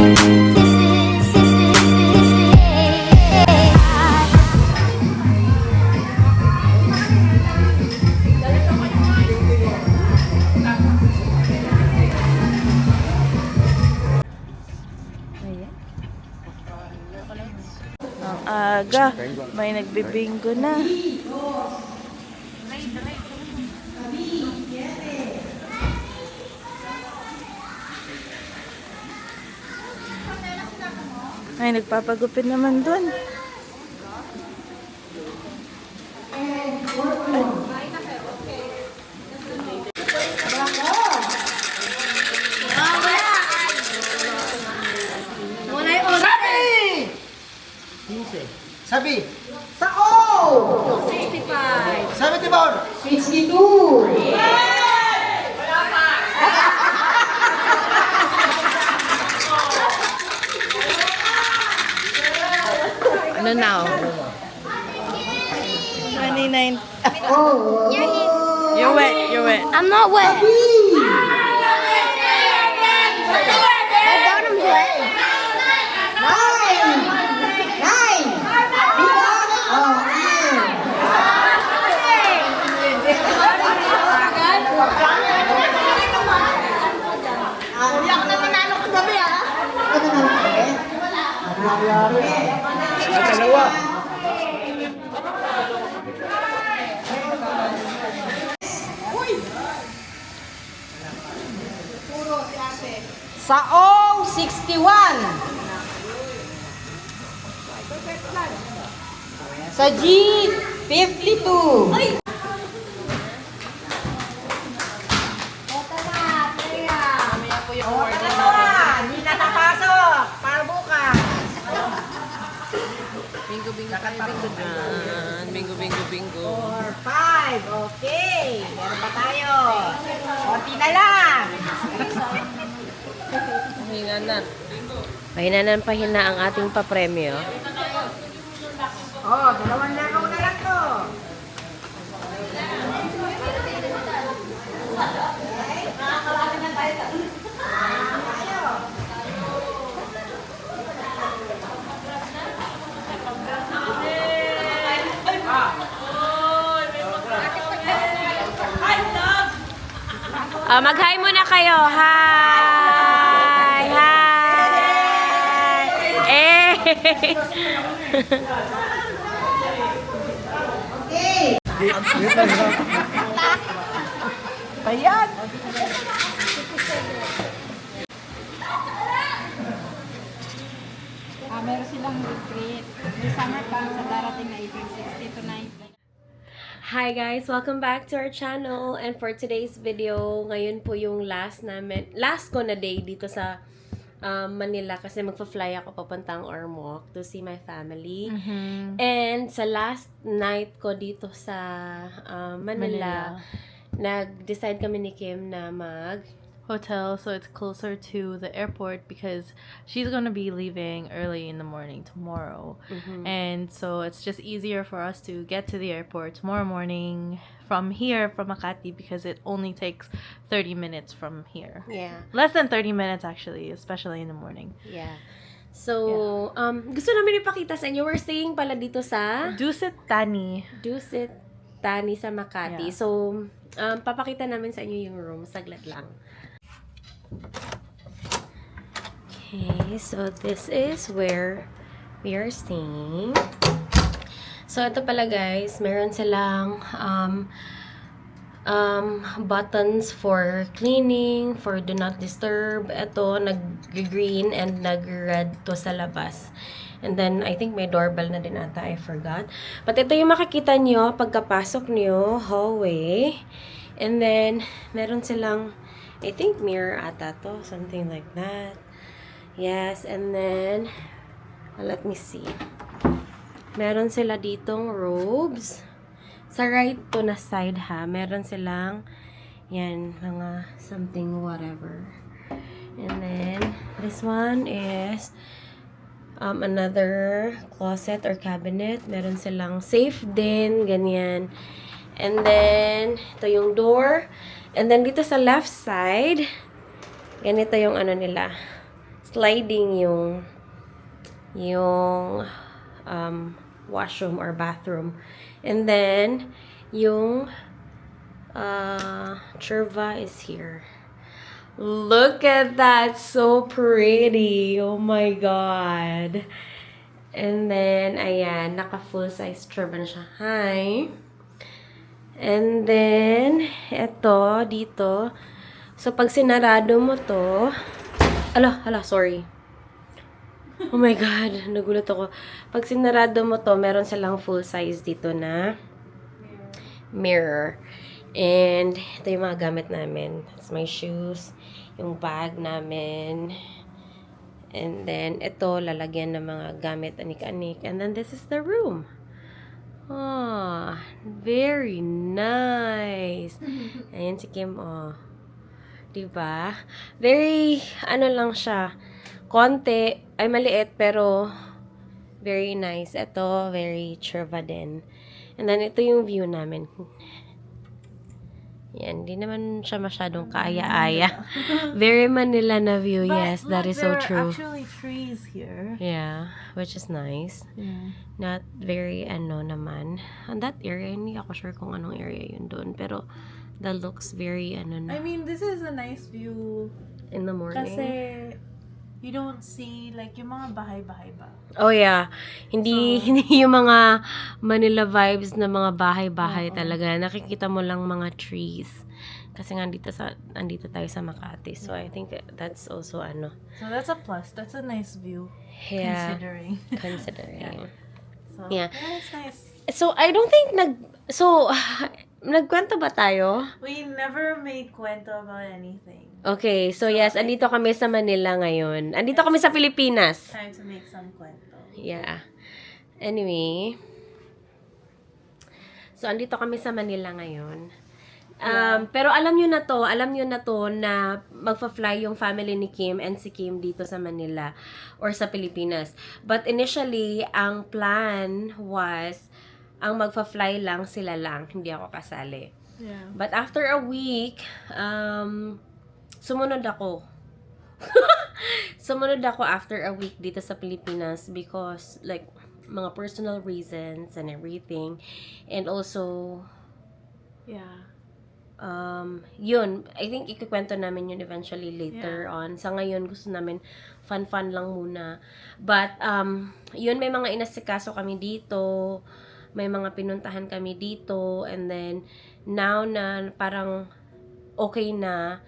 Ang aga, may nagbibingo na. Ay, nagpapagupit naman dun. Sabi! Sa O! 65. 74! 62. Ano now? 29. Oh. You're wet, you're wet. I'm not wet. My bottom's wet. 9! 9! Oh, Hindi ako na nanalo kagabi ah. ano na natin? Nangyari. Dalawa. Sa O, 61. Sa G, 52. Ay! Hindi na napasok. Para bukas. Bingo, bingo, bingo. Bingo, bingo, bingo. 4, 5. Okay. Meron pa tayo. 40 na lang. Pahinga na. Pahina na pahina ang ating papremyo. Oh, 2 lakaw na lang to. Mag-hi muna kayo. Hi! Hi! Eh! Ayan. Meron silang retreat. May summer camp sa darating na April 60 to 90. Hi guys! Welcome back to our channel. And for today's video, ngayon po yung last ko na day dito sa Manila kasi magpa-fly ako papuntang Ormoc to see my family. And sa last night ko dito sa Manila, nag-decide kami ni Kim na hotel, so it's closer to the airport because she's gonna be leaving early in the morning tomorrow. And so it's just easier for us to get to the airport tomorrow morning from here, from Makati, because it only takes 30 minutes from here. Yeah. Less than 30 minutes actually, especially in the morning. Yeah. So, gusto namin ipakita sa inyo. We're staying pala dito sa Dusit Tani. Dusit Tani sa Makati. Yeah. So, papakita namin sa inyo yung room. Saglit lang. Okay, so this is where we are staying. So, ito pala guys, meron silang buttons for cleaning, for do not disturb. Ito, nag-green and nag-red to sa labas. And then, I think may doorbell na din ata, I forgot. But ito yung makikita nyo pagkapasok nyo, hallway. And then, meron silang, I think mirror ata to, something like that. Yes, and then, let me see. Meron sila ditong robes. Sa right to na side ha, meron silang, yan, mga something whatever. And then, this one is another closet or cabinet. Meron silang safe din, ganyan. And then, ito yung door. And then, dito sa left side, ganito yung ano nila, sliding yung washroom or bathroom. And then, yung Chirva is here. Look at that, so pretty. Oh my god. And then, ayan, naka full size Chirva na siya. Hi. And then, eto, dito. So, pag sinarado mo to, hala, sorry. Oh my God, nagulat ako. Pag sinarado mo to, meron silang full size dito na mirror. And, ito yung mga gamit namin. It's my shoes, yung bag namin. And then, ito, lalagyan ng mga gamit, anik-anik. And then, this is the room. Oh, very nice. Ayan si Kim, oh. Diba? Very, lang siya. Konti, ay maliit, pero very nice. Ito, very Chirva din. And then, ito yung view namin. Yan, hindi naman siya masyadong kaaya-aya. Very Manila na view, yes, that is so true. There are actually trees here. Yeah, which is nice. Yeah. Not very, naman. On that area, hindi ako sure kung anong area yun doon. Pero, that looks very, I mean, this is a nice view. in the morning. Kasi, you don't see, like, yung mga bahay-bahay ba? Oh yeah. Hindi yung mga Manila vibes na mga bahay-bahay talaga. Nakikita mo lang mga trees. Kasi nga andito tayo sa Makati. So I think that's also So that's a plus. That's a nice view. yeah, Considering. So, Yeah. it's nice. So I don't think nagkwento ba tayo? We never made kwento about anything. Okay, so yes, andito kami sa Manila ngayon. Andito kami sa Pilipinas. Time to make some kwento. Yeah. Anyway. So, andito kami sa Manila ngayon. Pero alam nyo na to na magfa-fly yung family ni Kim and si Kim dito sa Manila or sa Pilipinas. But initially, ang plan was, ang magfa-fly lang sila lang, hindi ako kasali. Yeah. But after a week, sumunod ako. Sumunod ako after a week dito sa Pilipinas because like mga personal reasons and everything. And also, Yeah. yun, I think ikikwento namin yun eventually later on. Sa ngayon, gusto namin fun-fun lang muna. But, yun, may mga inasikaso kami dito. May mga pinuntahan kami dito. And then, now na parang okay na,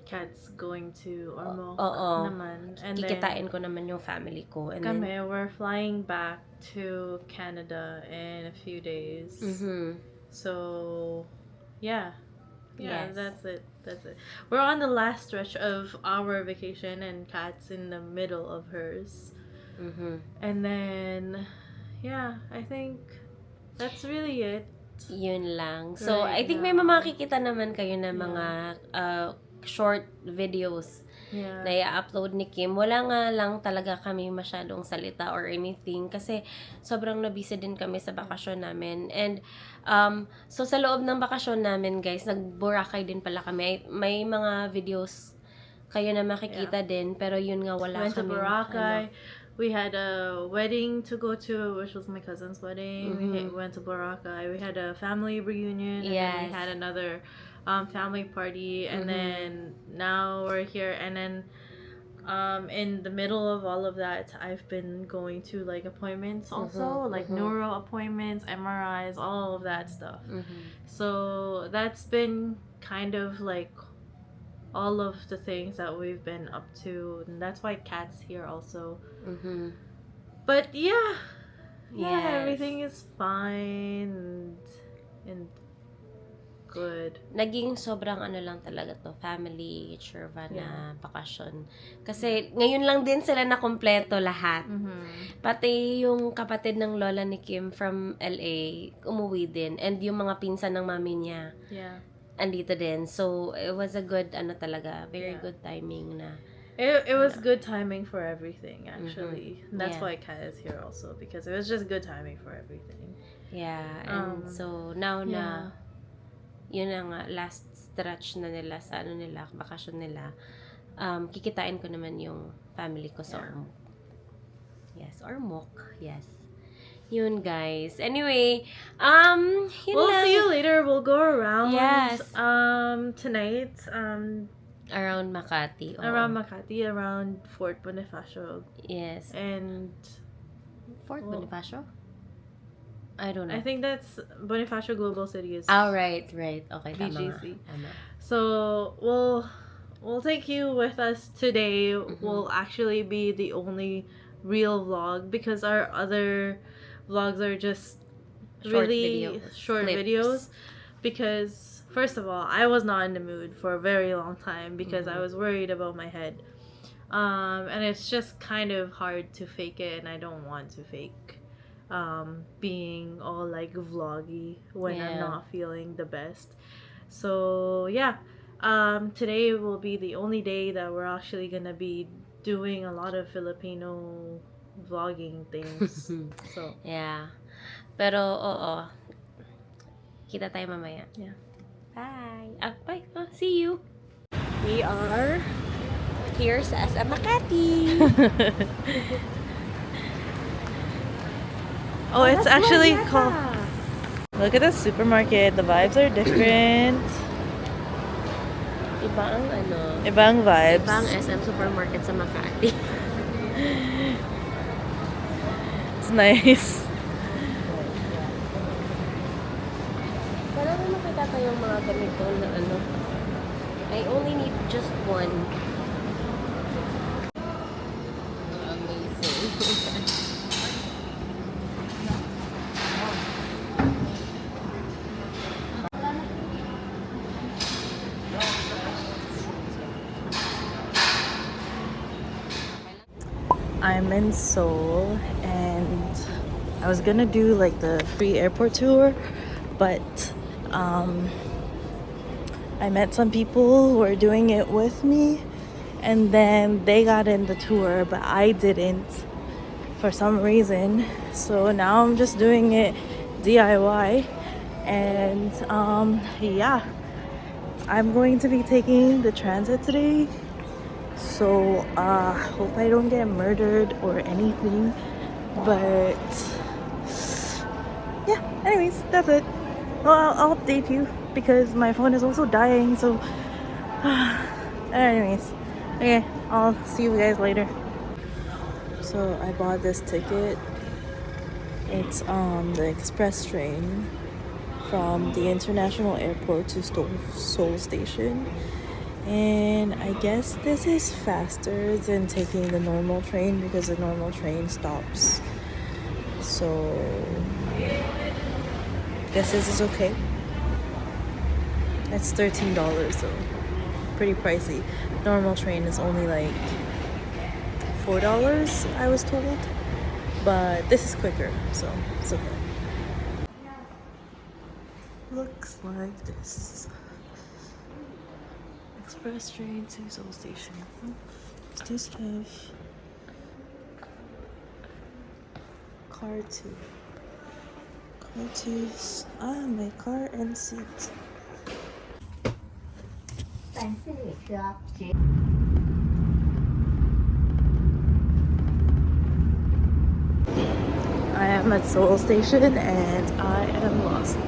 Cat's going to Ormo oo. naman. And kikitain ko naman yung family ko. And then, then, we're flying back to Canada in a few days. So, yeah. Yeah, Yes. that's it. We're on the last stretch of our vacation and Kat's in the middle of hers. And then, yeah, I think that's really it. Yun lang. So, Right I think may now. makikita naman kayo na mga short videos Yeah. na i-upload ni Kim. Wala nga lang talaga kami masyadong salita or anything kasi sobrang na-busy din kami sa bakasyon namin. And, so sa loob ng bakasyon namin, guys, nag-Boracay din pala kami. May mga videos kayo na makikita din, pero yun nga wala Went to kami. Boracay. We had a wedding to go to, which was my cousin's wedding. We went to Boracay. We had a family reunion. And then we Yes. had another family party. And then now we're here. And then in the middle of all of that, I've been going to like appointments also, like neuro appointments, MRIs, all of that stuff. So that's been kind of like all of the things that we've been up to, and that's why Kat's here also. But yeah, Yes. everything is fine and good. Naging sobrang lang talaga to, family Chirva na bakasyon. Kasi ngayon lang din sila na kompleto lahat. Pati yung kapatid ng lola ni Kim from LA, umuwi din. And yung mga pinsan ng mami niya, Yeah. andito din. So, it was a good, talaga, very good timing na. It was good timing for everything, actually. That's Yeah. why Kat is here also, because it was just good timing for everything. Yeah, and so, now na, yun na nga, last stretch na nila sa bakasyon nila. kikitain ko naman yung family ko sa Ormoc. Yes, Ormoc. Yes. Yun, guys. Anyway, yun We'll lang. see you later. We'll go around. Yes. Tonight. Around Makati. Oo. Around Makati, around Fort Bonifacio, Yes. and Fort Well, Bonifacio? I don't know. I think that's Bonifacio Global City is. Right. Okay, tama nga. BGC. Tama. So we'll take you with us today. Will actually be the only real vlog because our other vlogs are just Short really videos, short clips. videos. Because first of all, I was not in the mood for a very long time because I was worried about my head. And it's just kind of hard to fake it, and I don't want to fake being all like vloggy when I'm Yeah. not feeling the best. So yeah, today will be the only day that we're actually gonna be doing a lot of Filipino vlogging things. So Yeah. Pero, oo. Kita tayo mamaya. Yeah. Bye. Bye. See you. We are here sa SM Makati. oh, it's actually called. Look at the supermarket. The vibes are different. Ibang Ibang vibes. Ibang SM supermarket sa Makati. It's nice. Parang makita tayong mga ganito na I only need just one. Amazing. I'm in Seoul and I was gonna do like the free airport tour, but I met some people who were doing it with me and then they got in the tour but I didn't for some reason. So now I'm just doing it DIY and yeah, I'm going to be taking the transit today. So hope I don't get murdered or anything, but yeah, anyways, that's it. Well, I'll update you because my phone is also dying, so anyways, okay, I'll see you guys later. So I bought this ticket. It's on the express train from the international airport to Seoul Station. And I guess this is faster than taking the normal train because the normal train stops. So guess this is okay. It's $13 though. Pretty pricey. Normal train is only like $4, I was told. But this is quicker, so it's okay. Looks like this. Express train to Seoul Station. Does this have car 2? Car 2. My car and seat. I am at Seoul Station and I am lost.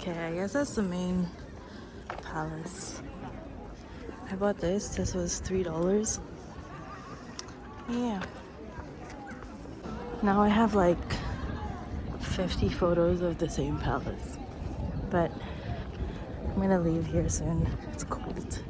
Okay, I guess that's the main palace. I bought this. This was $3. Yeah. Now I have like 50 photos of the same palace. But I'm gonna leave here soon. It's cold.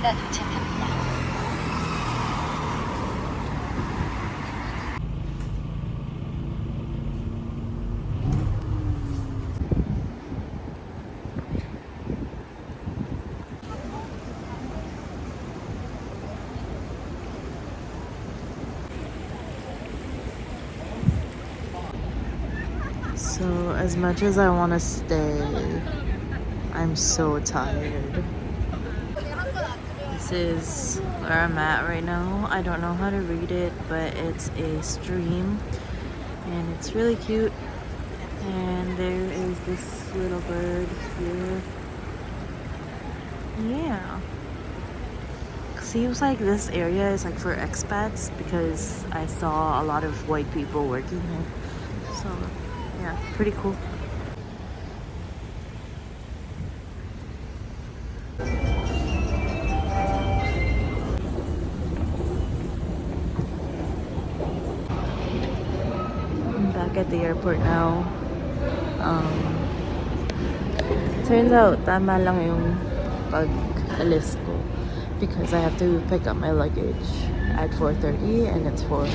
여기가 도착합니다. So, as much as I want to stay, I'm so tired. This is where I'm at right now. I don't know how to read it, but it's a stream and it's really cute. And there is this little bird here. Yeah. Seems like this area is like for expats because I saw a lot of white people working here. So, yeah, pretty cool. I'm back at the airport now. Turns out tama lang yung pag-alis ko because I have to pick up my luggage at 4:30 and it's 4.